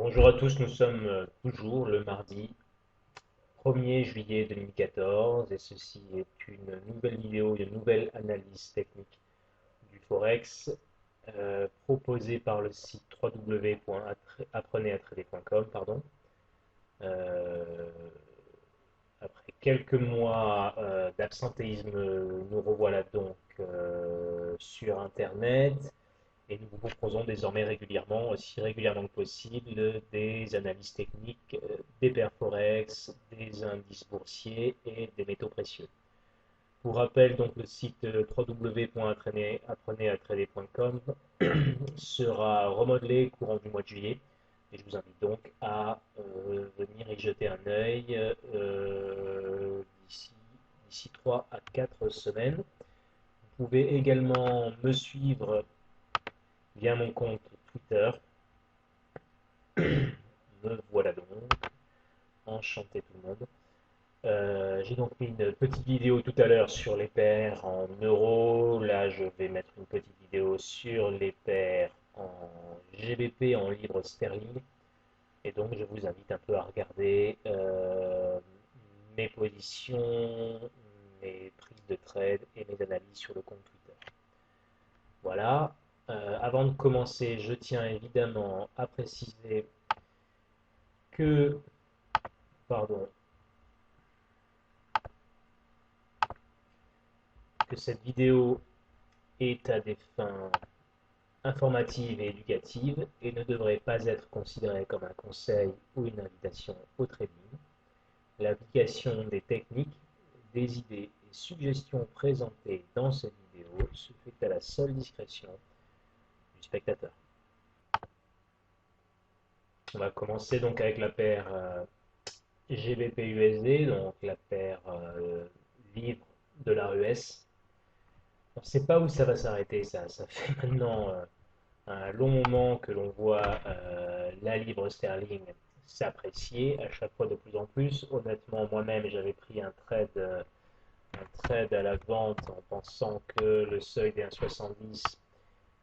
Bonjour à tous, nous sommes toujours le mardi 1er juillet 2014 et ceci est une nouvelle vidéo, une nouvelle analyse technique du Forex proposée par le site www.apprenezatrader.com. Euh, Après quelques mois d'absentéisme, nous revoilà donc sur Internet. Et nous vous proposons désormais régulièrement, aussi régulièrement que possible, des analyses techniques des paires forex, des indices boursiers et des métaux précieux. Pour rappel, donc le site www.apprenezatrader.com sera remodelé courant du mois de juillet. Et je vous invite donc à venir y jeter un œil d'ici 3 à 4 semaines. Vous pouvez également me suivre via mon compte Twitter. Me voilà donc, enchanté tout le monde. J'ai donc mis une petite vidéo tout à l'heure sur les paires en euros. Là, je vais mettre une petite vidéo sur les paires en GBP, en livres sterling. Et donc, je vous invite un peu à regarder mes positions, mes prises de trade et mes analyses sur le compte Twitter. Voilà. Avant de commencer, je tiens évidemment à préciser que, pardon, que cette vidéo est à des fins informatives et éducatives et ne devrait pas être considérée comme un conseil ou une invitation au trading. L'application des techniques, des idées et suggestions présentées dans cette vidéo se fait à la seule discrétion du spectateur. On va commencer donc avec la paire GBP-USD, donc la paire livre de la US. On ne sait pas où ça va s'arrêter, ça fait maintenant un long moment que l'on voit la livre sterling s'apprécier à chaque fois de plus en plus. Honnêtement, moi-même, j'avais pris un trade à la vente en pensant que le seuil des 1,70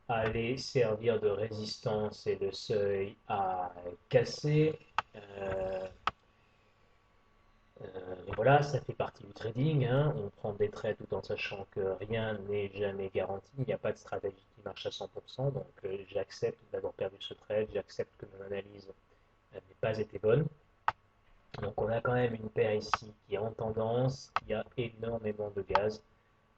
allait servir de résistance et le seuil à casser. Euh, et voilà, ça fait partie du trading, hein. On prend des trades tout en sachant que rien n'est jamais garanti. Il n'y a pas de stratégie qui marche à 100%. Donc j'accepte d'avoir perdu ce trade. J'accepte que mon analyse n'ait pas été bonne. Donc on a quand même une paire ici qui est en tendance. Il y a énormément de gaz.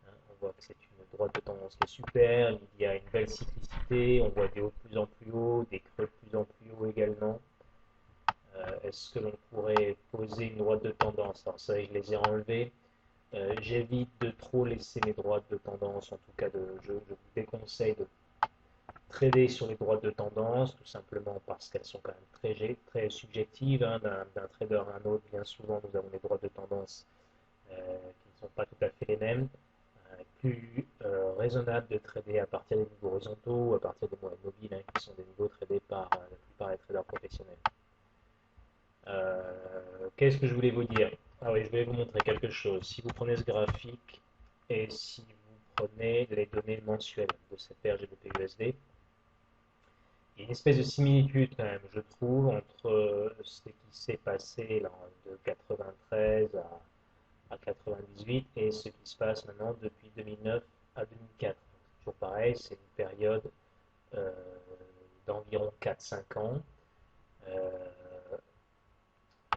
On voit que c'est une droite de tendance qui est super. Il y a une belle cyclicité. On voit des hauts de plus en plus hauts, des creux de plus en plus hauts également. Est-ce que l'on pourrait poser une droite de tendance? Alors ça, je les ai enlevés. J'évite de trop laisser mes droites de tendance, en tout cas je vous déconseille de trader sur les droites de tendance, tout simplement parce qu'elles sont quand même très subjectives, hein, d'un trader à un autre. Bien souvent, nous avons des droites de tendance qui ne sont pas tout à fait les mêmes. Plus raisonnable de trader à partir des niveaux horizontaux ou à partir des moyennes mobiles, hein, qui sont des niveaux tradés par la plupart des traders professionnels. Qu'est-ce que je voulais vous dire? Ah oui, je vais vous montrer quelque chose. Si vous prenez ce graphique et si vous prenez les données mensuelles de cette paire GBP-USD, il y a une espèce de similitude quand même, je trouve, entre ce qui s'est passé là, de 93 à 98 et ce qui se passe maintenant depuis 2009 à 2004. C'est toujours pareil, c'est une période euh, d'environ 4-5 ans. Euh,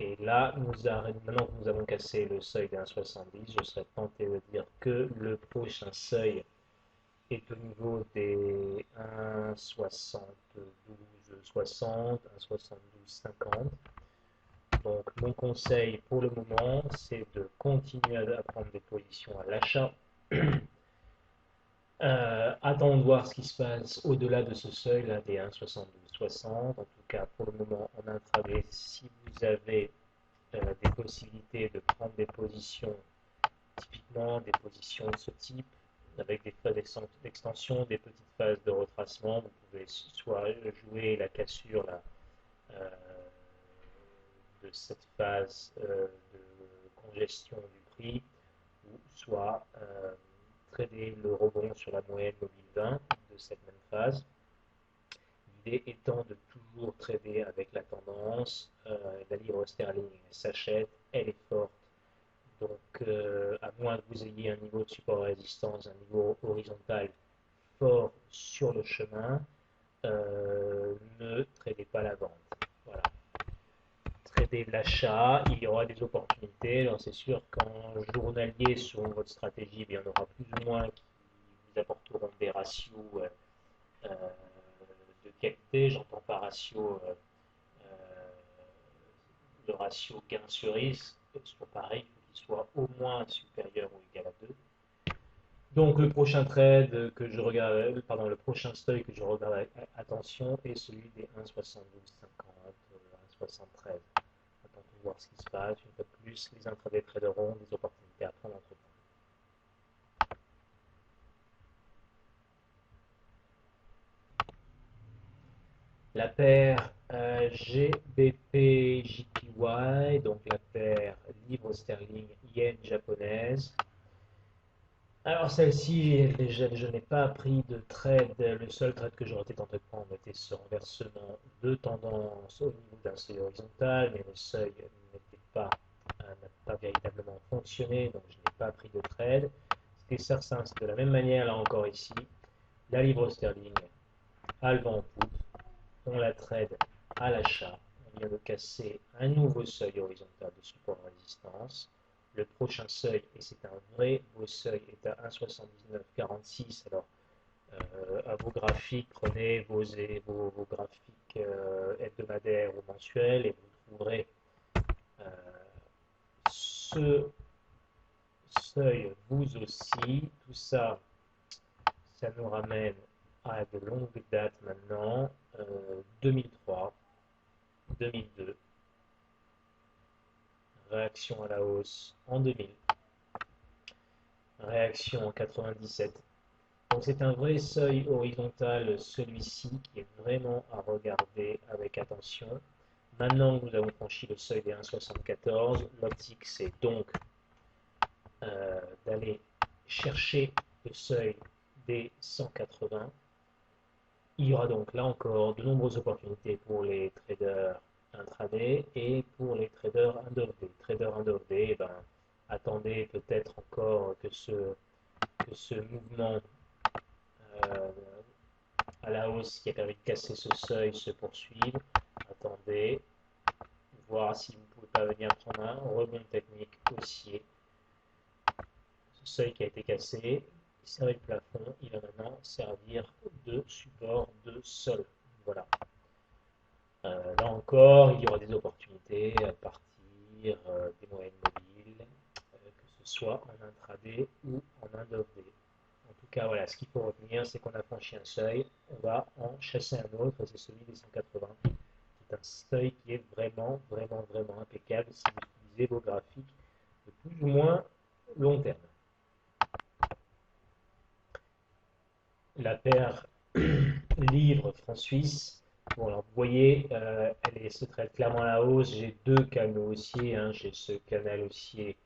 Et là, maintenant que nous avons cassé le seuil des 1,70, je serais tenté de dire que le prochain seuil est au niveau des 1,7260, 1,7250. Donc mon conseil pour le moment, c'est de continuer à prendre des positions à l'achat. Attendons de voir ce qui se passe au-delà de ce seuil-là des 1,7260. En tout cas, pour le moment, en intraday, si vous avez des possibilités de prendre des positions, typiquement des positions de ce type, avec des phases d'extension, des petites phases de retracement. Vous pouvez soit jouer la cassure là, euh, de cette phase de congestion du prix, ou soit trader le rebond sur la moyenne mobile 20 de cette même phase. l'idée étant de toujours trader avec la tendance. La livre sterling s'achète, elle est forte. Donc, à moins que vous ayez un niveau de support et résistance, un niveau horizontal fort sur le chemin, ne tradez pas la vente. Voilà. Tradez l'achat, il y aura des opportunités. Alors, c'est sûr qu'en journalier, selon votre stratégie, il y en aura plus ou moins qui vous apporteront des ratios euh, de qualité. J'entends par ratio le ratio gain sur risque, soit pareil, il faut qu'il soit au moins supérieur ou égal à 2. Donc le prochain trade que je regarde, pardon, le prochain seuil que je regarde avec attention est celui des 1,7250, 1,73. Attendons de voir ce qui se passe. Une fois de plus, les intraday traders ont des opportunités à prendre entre temps. La paire GBP-JPY, donc la paire livre sterling yen japonaise. Alors celle-ci, je n'ai pas pris de trade. Le seul trade que j'aurais été tenté de prendre était ce renversement de tendance au niveau d'un seuil horizontal, mais le seuil n'a pas véritablement fonctionné, donc je n'ai pas pris de trade. C'était certain, c'est de la même manière là encore ici. La livre sterling a le vent en poupe, on la trade à l'achat. On vient de casser un nouveau seuil horizontal de support-résistance. Le prochain seuil, et c'est un vrai beau seuil, est à 1,7946. Alors, à vos graphiques, prenez vos graphiques hebdomadaires ou mensuels et vous trouverez ce seuil vous aussi. Tout ça, ça nous ramène à de longues dates maintenant, 2003, 2002, réaction à la hausse en 2000, réaction en 97. Donc c'est un vrai seuil horizontal, celui-ci, qui est vraiment à regarder avec attention. Maintenant que nous avons franchi le seuil des 1,74, l'optique c'est donc d'aller chercher le seuil des 180. Il y aura donc là encore de nombreuses opportunités pour les traders intraday et pour les traders under-day. Traders under-day, eh ben, attendez peut-être encore que ce mouvement euh, à la hausse qui a permis de casser ce seuil se poursuive. Attendez, voir si vous ne pouvez pas venir prendre un rebond technique haussier. Ce seuil qui a été cassé, il servait de plafond, il va maintenant servir de support de sol. Voilà. Là encore, il y aura des opportunités à partir des moyennes mobiles, que ce soit en intraday ou en under-day. En tout cas, voilà, ce qu'il faut retenir, c'est qu'on a franchi un seuil, on va en chasser un autre, c'est celui des 180. C'est un seuil qui est vraiment, vraiment, vraiment impeccable si vous utilisez vos graphiques de plus ou moins long terme. La paire livre-franc-suisse. Bon, alors vous voyez, elle se traite clairement à la hausse. J'ai deux canaux haussiers. Hein. J'ai ce canal haussier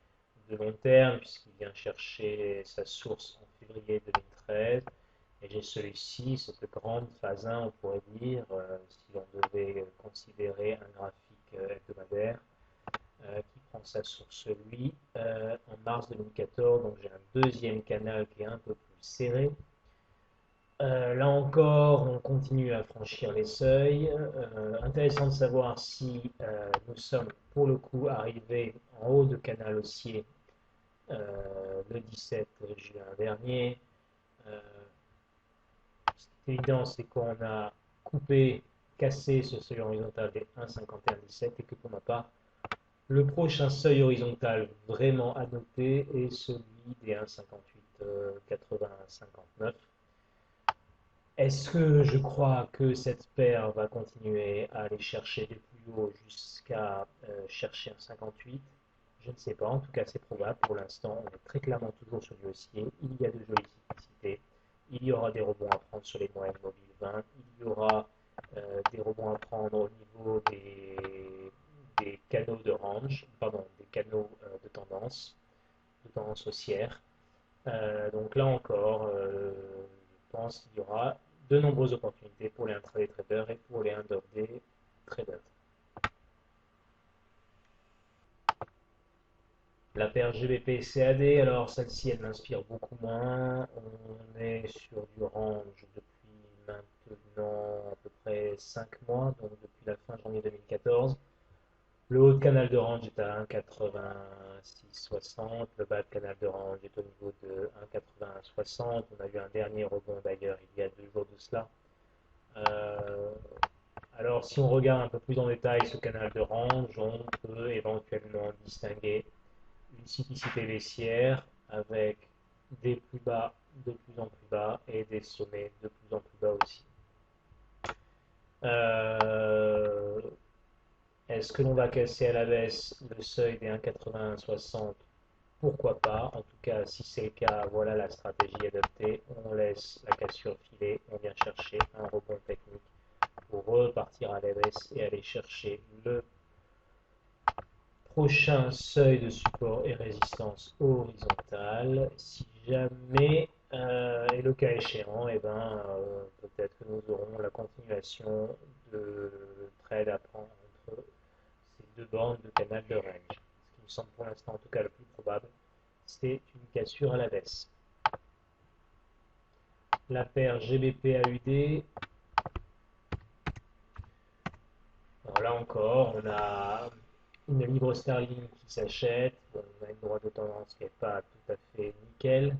de long terme, puisqu'il vient chercher sa source en février 2013. Et j'ai celui-ci, cette grande phase 1, on pourrait dire, si l'on devait considérer un graphique hebdomadaire, qui prend sa source, lui, en mars 2014. Donc j'ai un deuxième canal qui est un peu plus serré. Là encore, on continue à franchir les seuils. Intéressant de savoir si nous sommes pour le coup arrivés en haut de canal haussier le 17 juin dernier. Ce qui est évident, c'est qu'on a coupé, cassé ce seuil horizontal des 1,5117 et que pour ma part, le prochain seuil horizontal vraiment à noter est celui des 1,58,80-59. Est-ce que je crois que cette paire va continuer à aller chercher des plus hauts jusqu'à chercher un 58? Je ne sais pas, en tout cas c'est probable. Pour l'instant, on est très clairement toujours sur du haussier. Il y a de jolies cyclicités. Il y aura des rebonds à prendre sur les moyennes mobiles 20. Il y aura des rebonds à prendre au niveau des canaux de range, pardon, des canaux de tendance haussière. Donc là encore, je pense qu'il y aura de nombreuses opportunités pour les intraday traders et pour les end-of-day traders. La paire GBP-CAD, alors celle-ci, elle m'inspire beaucoup moins. On est sur du range depuis maintenant à peu près 5 mois, donc depuis la fin janvier 2014. Le haut de canal de range est à 1,8660. Le bas de canal de range est au niveau de 1,8160. On a eu un dernier rebond d'ailleurs il y a 2 jours de cela. Alors si on regarde un peu plus en détail ce canal de range, on peut éventuellement distinguer une cyclicité baissière avec des plus bas de plus en plus bas et des sommets de plus en plus bas aussi. Euh, Est-ce que l'on va casser à la baisse le seuil des 1,8160? Pourquoi pas? En tout cas, si c'est le cas, voilà la stratégie adoptée. On laisse la cassure filer, on vient chercher un rebond technique pour repartir à la baisse et aller chercher le prochain seuil de support et résistance horizontale. Si jamais, et le cas échéant, et ben, peut-être que nous aurons la continuation de trade à prendre entre ces deux bandes de canal de range. Ce qui me semble pour l'instant en tout cas le plus probable, c'est une cassure à la baisse. La paire GBP-AUD, alors là encore, on a une livre sterling qui s'achète. Bon, on a une droite de tendance qui n'est pas tout à fait nickel.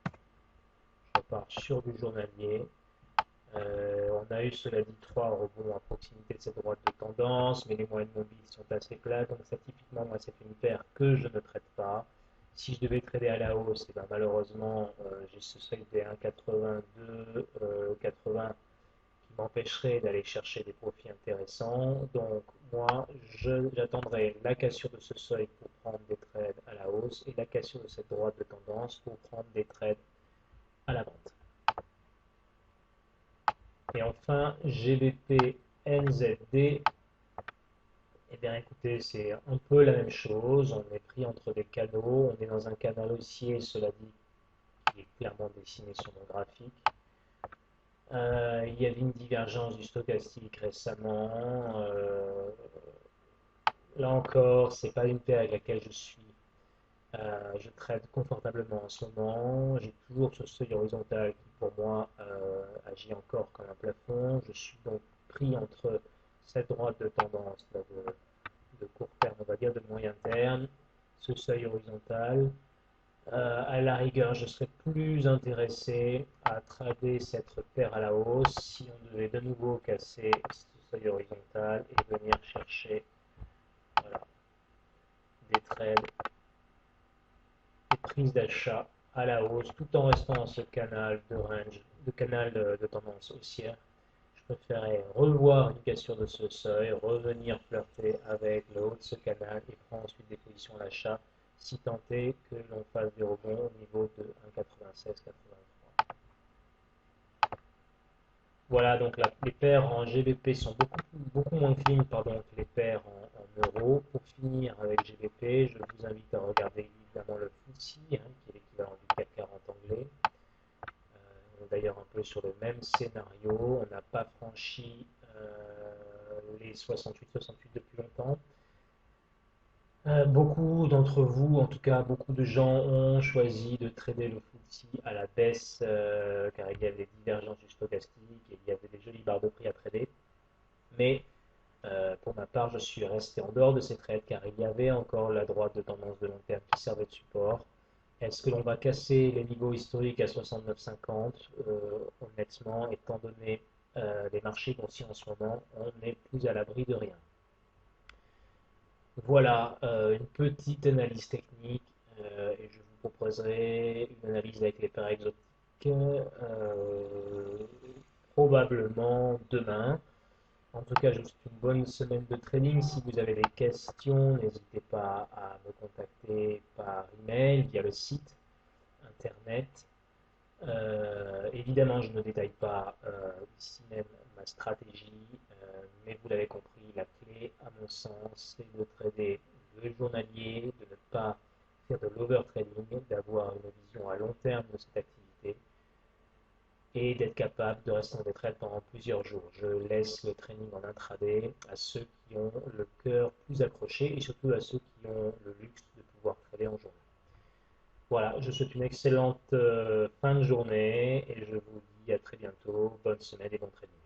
Je repars sur du journalier. On a eu, cela dit, 3 rebonds à proximité de cette droite de tendance, mais les moyennes mobiles sont assez plates. Donc ça, typiquement, moi, c'est une paire que je ne traite pas. Si je devais trader à la hausse, et ben, malheureusement, j'ai ce seuil des 1,82, 80 qui m'empêcherait d'aller chercher des profits intéressants. Donc moi, j'attendrai la cassure de ce seuil pour prendre des trades à la hausse et la cassure de cette droite de tendance pour prendre des trades à la vente. Et enfin, GBP NZD, eh bien écoutez, c'est un peu la même chose. On est pris entre des canaux. On est dans un canal haussier, cela dit, qui est clairement dessiné sur mon graphique. Il y avait une divergence du stochastique récemment. Là encore, c'est pas une paire avec laquelle je trade confortablement en ce moment. J'ai toujours ce seuil horizontal qui, pour moi, agit encore comme un plafond. Je suis donc pris entre cette droite de tendance de court terme, on va dire de moyen terme, ce seuil horizontal. À la rigueur, je serais plus intéressé à trader cette paire à la hausse si on devait de nouveau casser ce seuil horizontal et venir chercher voilà, des trades, des prises d'achat à la hausse tout en restant dans ce canal de range, de canal de tendance haussière. Je préférerais revoir une cassure de ce seuil, revenir flirter avec le haut de ce canal et prendre ensuite des positions à l'achat si tant est que l'on fasse du rebond au niveau de 1,96-83. Voilà, donc les paires en GBP sont beaucoup moins clean pardon, que les paires en euros. Pour finir avec GBP, je vous invite à regarder évidemment le FTSE, qui est l'équivalent du CAC 40 anglais. On est d'ailleurs un peu sur le même scénario. On n'a pas franchi les 68-68 depuis longtemps. Beaucoup d'entre vous, en tout cas beaucoup de gens, ont choisi de trader le FTSE à la baisse car il y avait des divergences du stochastique et il y avait des jolies barres de prix à trader. Mais pour ma part, je suis resté en dehors de ces trades car il y avait encore la droite de tendance de long terme qui servait de support. Est-ce que l'on va casser les niveaux historiques à 69,50? Honnêtement, étant donné les marchés boursiers en ce moment, on n'est plus à l'abri de rien. Voilà, une petite analyse technique et je vous proposerai une analyse avec les paires exotiques probablement demain. En tout cas, je vous souhaite une bonne semaine de trading. Si vous avez des questions, n'hésitez pas à me contacter par email, via le site internet. Évidemment, je ne détaille pas ici même ma stratégie, mais vous l'avez compris, la clé, à mon sens, c'est de trader le journalier, de ne pas faire de l'overtrading, d'avoir une vision à long terme de cette activité et d'être capable de rester en détraite pendant plusieurs jours. Je laisse le training en intraday à ceux qui ont le cœur plus accroché et surtout à ceux qui ont le luxe de pouvoir trader en journée. Voilà, je vous souhaite une excellente fin de journée et je vous dis à très bientôt. Bonne semaine et bon trading.